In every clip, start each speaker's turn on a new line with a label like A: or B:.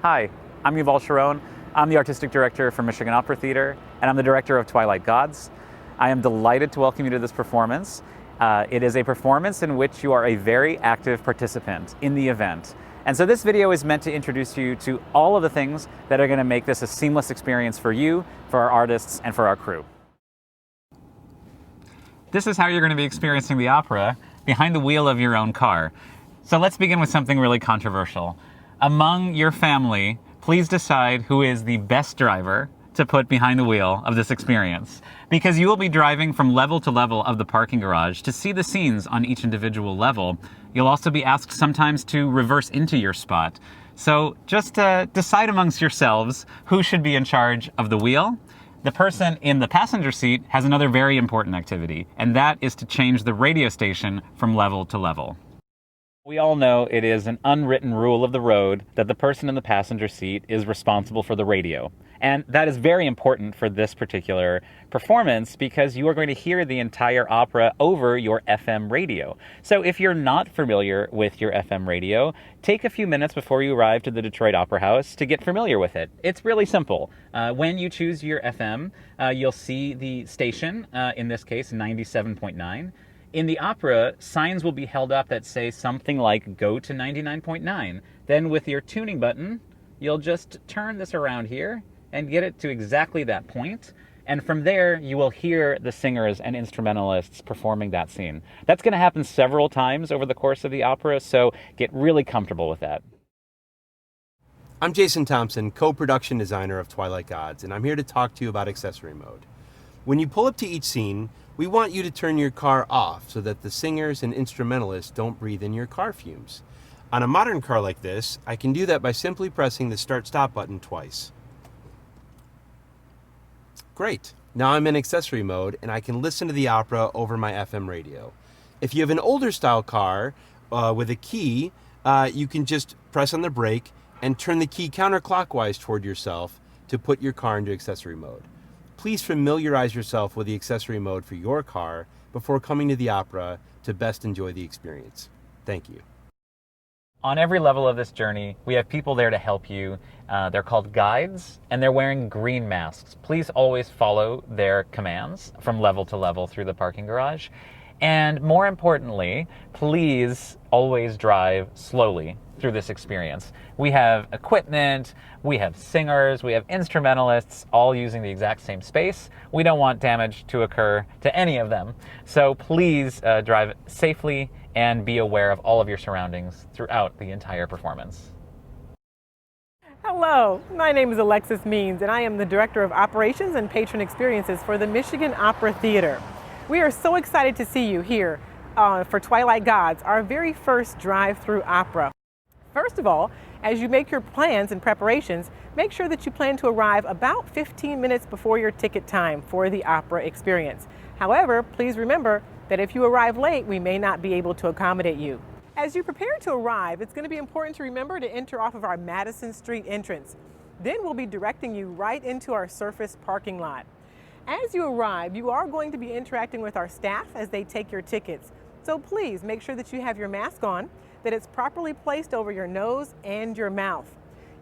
A: Hi, I'm Yuval Sharon. I'm the Artistic Director for Michigan Opera Theater, and I'm the Director of Twilight Gods. I am delighted to welcome you to this performance. It is a performance in which you are a very active participant in the event. And so this video is meant to introduce you to all of the things that are going to make this a seamless experience for you, for our artists, and for our crew. This is how you're going to be experiencing the opera behind the wheel of your own car. So let's begin with something really controversial. Among your family, please decide who is the best driver to put behind the wheel of this experience, because you will be driving from level to level of the parking garage to see the scenes on each individual level. You'll also be asked sometimes to reverse into your spot. So just decide amongst yourselves who should be in charge of the wheel. The person in the passenger seat has another very important activity, and that is to change the radio station from level to level. We all know it is an unwritten rule of the road that the person in the passenger seat is responsible for the radio. And that is very important for this particular performance because you are going to hear the entire opera over your FM radio. So if you're not familiar with your FM radio, take a few minutes before you arrive to the Detroit Opera House to get familiar with it. It's really simple. When you choose your FM, you'll see the station, in this case 97.9. In the opera, signs will be held up that say something like, go to 99.9. Then with your tuning button, you'll just turn this around here and get it to exactly that point. And from there, you will hear the singers and instrumentalists performing that scene. That's going to happen several times over the course of the opera, so get really comfortable with that.
B: I'm Jason Thompson, co-production designer of Twilight Gods, and I'm here to talk to you about accessory mode. When you pull up to each scene, we want you to turn your car off so that the singers and instrumentalists don't breathe in your car fumes. On a modern car like this, I can do that by simply pressing the start-stop button twice. Great. Now I'm in accessory mode and I can listen to the opera over my FM radio. If you have an older style car with a key, you can just press on the brake and turn the key counterclockwise toward yourself to put your car into accessory mode. Please familiarize yourself with the accessory mode for your car before coming to the opera to best enjoy the experience. Thank you.
A: On every level of this journey, we have people there to help you. They're called guides, and they're wearing green masks. Please always follow their commands from level to level through the parking garage. And more importantly, please always drive slowly through this experience. We have equipment, we have singers, we have instrumentalists, all using the exact same space. We don't want damage to occur to any of them. So please drive safely and be aware of all of your surroundings throughout the entire performance.
C: Hello, my name is Alexis Means, and I am the Director of Operations and Patron Experiences for the Michigan Opera Theater. We are so excited to see you here for Twilight Gods, our very first drive-through opera. First of all, as you make your plans and preparations, make sure that you plan to arrive about 15 minutes before your ticket time for the opera experience. However, please remember that if you arrive late, we may not be able to accommodate you. As you prepare to arrive, it's going to be important to remember to enter off of our Madison Street entrance. Then we'll be directing you right into our surface parking lot. As you arrive, you are going to be interacting with our staff as they take your tickets. So please make sure that you have your mask on, that it's properly placed over your nose and your mouth.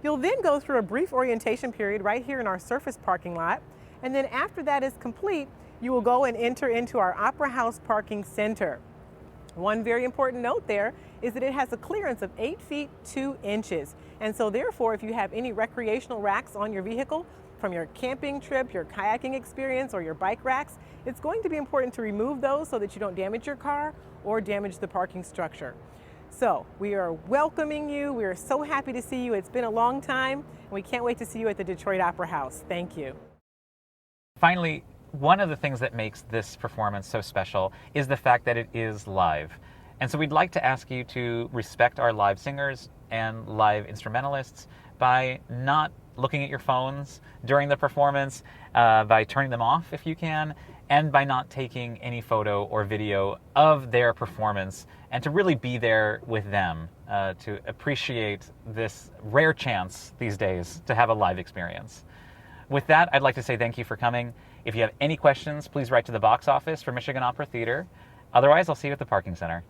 C: You'll then go through a brief orientation period right here in our surface parking lot. And then after that is complete, you will go and enter into our Opera House Parking Center. One very important note there is that it has a clearance of 8 feet 2 inches. And so therefore, if you have any recreational racks on your vehicle, from your camping trip, your kayaking experience, or your bike racks, it's going to be important to remove those so that you don't damage your car or damage the parking structure. So we are welcoming you. We are so happy to see you. It's been a long time, and we can't wait to see you at the Detroit Opera House. Thank you.
A: Finally, one of the things that makes this performance so special is the fact that it is live. And so we'd like to ask you to respect our live singers and live instrumentalists by not looking at your phones during the performance, by turning them off if you can, and by not taking any photo or video of their performance, and to really be there with them to appreciate this rare chance these days to have a live experience. With that, I'd like to say thank you for coming. If you have any questions, please write to the box office for Michigan Opera Theater. Otherwise, I'll see you at the parking center.